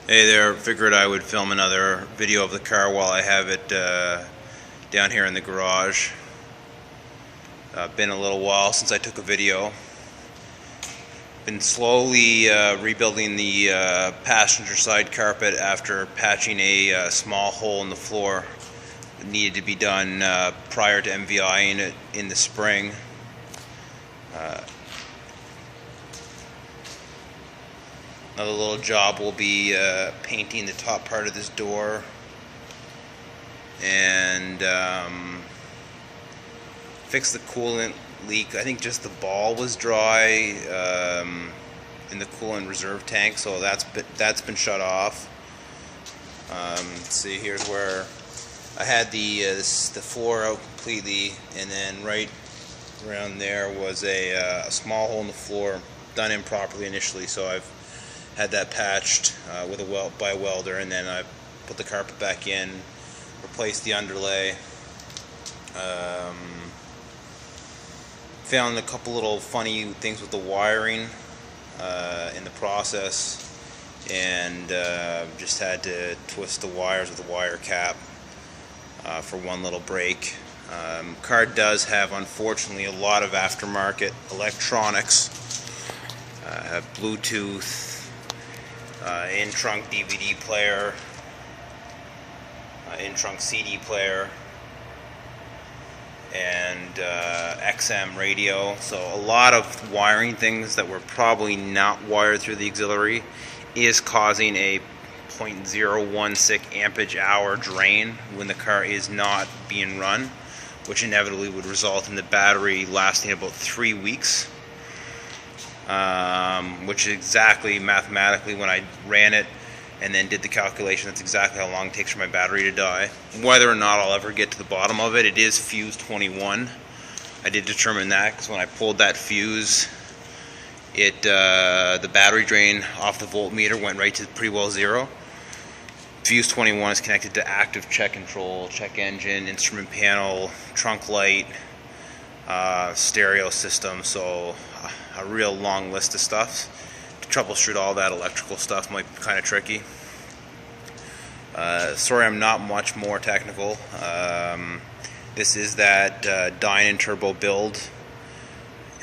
Hey there, figured I would film another video of the car while I have it down here in the garage. Been a little while since I took a video. Been slowly rebuilding the passenger side carpet after patching a small hole in the floor. It needed to be done prior to MVIing it in the spring. Another little job will be painting the top part of this door and fix the coolant leak. I think just the ball was dry in the coolant reserve tank, so that's been shut off. Let's see, here's where I had the floor out completely, and then right around there was a small hole in the floor done improperly initially, so I've had that patched with by a welder, and then I put the carpet back in, replaced the underlay. Found a couple little funny things with the wiring in the process, and just had to twist the wires with a wire cap for one little break. Car does have, unfortunately, a lot of aftermarket electronics, Bluetooth, in-trunk DVD player, in-trunk CD player, and XM radio. So a lot of wiring things that were probably not wired through the auxiliary is causing a 0.016 ampage hour drain when the car is not being run, which inevitably would result in the battery lasting about 3 weeks. Which is exactly, mathematically, when I ran it and then did the calculation, that's exactly how long it takes for my battery to die. Whether or not I'll ever get to the bottom of it, it is fuse 21. I did determine that because when I pulled that fuse, the battery drain off the voltmeter went right to pretty well zero. Fuse 21 is connected to active check control, check engine, instrument panel, trunk light, stereo system, so a real long list of stuff. To troubleshoot all that electrical stuff might be kind of tricky. Sorry, I'm not much more technical. This is that dinan turbo build.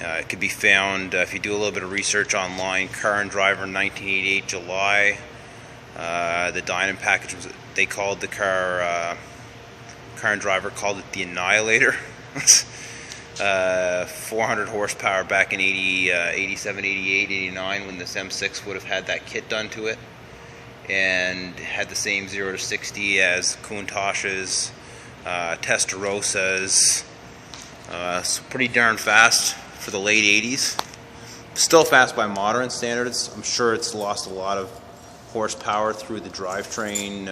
It could be found if you do a little bit of research online. Car and Driver 1988 July. The dinan package was, they called the car and Driver called it the Annihilator. 400 horsepower back in 87, 88, 89 when this M6 would have had that kit done to it, and had the same 0 to 60 as Countach's, Testarossas. So pretty darn fast for the late 80s. Still fast by modern standards. I'm sure it's lost a lot of horsepower through the drivetrain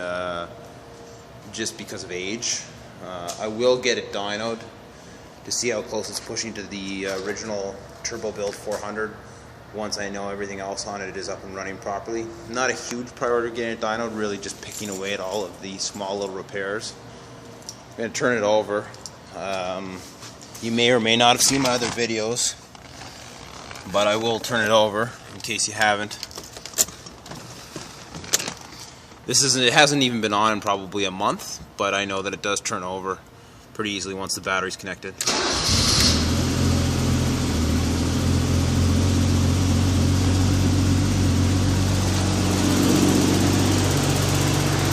just because of age. I will get it dynoed to see how close it's pushing to the original turbo build 400. Once I know everything else on it is up and running properly. Not a huge priority getting it dynoed, really just picking away at all of the small little repairs. I'm going to turn it over. You may or may not have seen my other videos, but I will turn it over in case you haven't. It hasn't even been on in probably a month, but I know that it does turn over pretty easily once the battery's connected.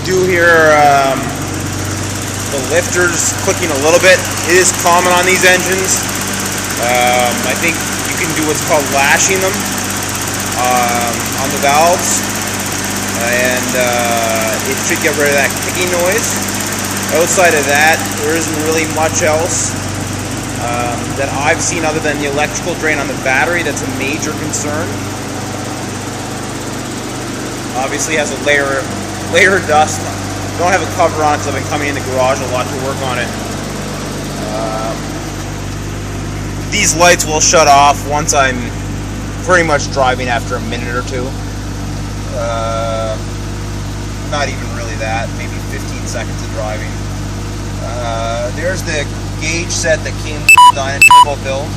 Do hear the lifters clicking a little bit. It is common on these engines. I think you can do what's called lashing them on the valves, and it should get rid of that clicking noise. Outside of that, there isn't really much else that I've seen other than the electrical drain on the battery that's a major concern. Obviously has a layer of dust. Don't have a cover on it because I've been coming in the garage a lot to work on it. These lights will shut off once I'm pretty much driving after a minute or two. Not even really that, maybe 15 seconds of driving. There's the gauge set that came with the dinan turbo build.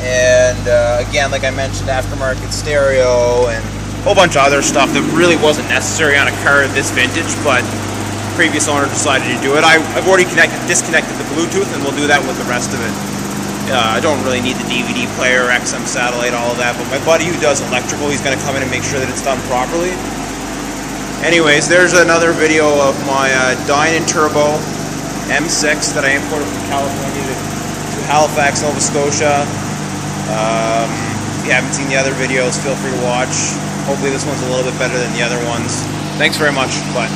And again, like I mentioned, aftermarket stereo and whole bunch of other stuff that really wasn't necessary on a car this vintage, but previous owner decided to do it. I've already disconnected the Bluetooth, and we'll do that with the rest of it. I don't really need the DVD player, XM satellite, all of that, but my buddy who does electrical, he's going to come in and make sure that it's done properly. Anyways, there's another video of my Dinan Turbo M6 that I imported from California to Halifax, Nova Scotia. If you haven't seen the other videos, feel free to watch. Hopefully this one's a little bit better than the other ones. Thanks very much. Bye.